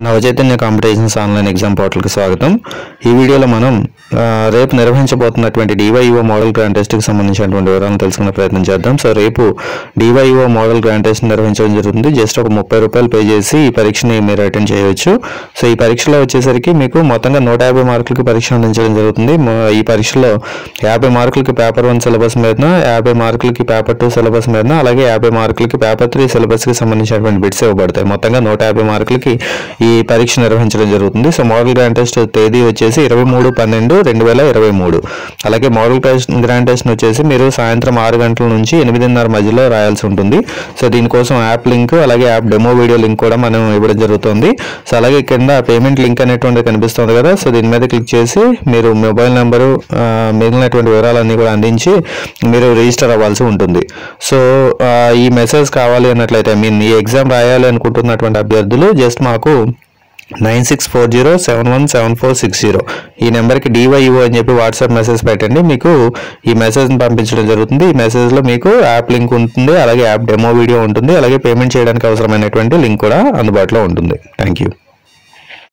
Navachaitanya competitions online exam పోర్టల్కి స్వాగతం. ఈ వీడియోలో మనం రేపు నిర్వహించబోతున్నటువంటి DYEO మోడల్ గ్రాండ్ టెస్ట్కి సంబంధించినటువంటి వివరాలను తెలుసుకునే ప్రయత్నం చేద్దాం. సో రేపు DYEO మోడల్ గ్రాండ్ టెస్ట్ నిర్వహించడం జరుగుతుంది. జస్ట్ ఒక 30 రూపాయలు పే చేసి ఈ పరీక్షని మీరు అటెండ్ చేయవచ్చు. సో ఈ పరీక్షలో వచ్చేసరికి మీకు మొత్తంగా 150 మార్కులకి పరీక్ష అందించడం జరుగుతుంది. ఈ పరీక్షలో 50 మార్కులకి పేపర్ 1 సిలబస్ మీద, 50 మార్కులకి పేపర్ 2 సిలబస్ మీద, అలాగే 50 మార్కులకి పేపర్ 3 సిలబస్కి సంబంధించినటువంటి బిట్స్ ఇవ్వబడతాయి. మొత్తంగా 150 మార్కులకి ఈ పరీక్ష నిర్వహించడం జరుగుతుంది. సో మోడల్ గ్రాండ్ టెస్ట్ తేదీ వచ్చేసి 23/12/2023. అలాగే మోడల్ గ్రాండ్ టెస్ట్ వచ్చేసి మీరు సాయంత్రం 6 గంటల నుంచి 8:30 మధ్యలో రాయాల్సి ఉంటుంది. సో దీనికోసం యాప్ లింక్ అలాగే యాప్ డెమో వీడియో లింక్ కూడా మనం ఇవ్వడం జరుగుతుంది. సో అలాగే కింద పేమెంట్ లింక్ అనేటువంటి కనిపిస్తుంది కదా, సో దీని మీద క్లిక్ చేసి మీరు మొబైల్ నెంబరు మిగిలినటువంటి వివరాలన్నీ కూడా అందించి మీరు రిజిస్టర్ అవ్వాల్సి ఉంటుంది. సో ఈ మెసేజ్ కావాలి అన్నట్లయితే ఈ ఎగ్జామ్ రాయాలి అనుకుంటున్నటువంటి అభ్యర్థులు జస్ట్ మాకు 9640717460 ఈ నెంబర్కి DYEO అని చెప్పి వాట్సాప్ మెసేజ్ పెట్టండి. మీకు ఈ మెసేజ్ని పంపించడం జరుగుతుంది. ఈ మెసేజ్లో మీకు యాప్ లింక్ ఉంటుంది, అలాగే యాప్ డెమో వీడియో ఉంటుంది, అలాగే పేమెంట్ చేయడానికి అవసరమైనటువంటి లింక్ కూడా అందుబాటులో ఉంటుంది. Thank you.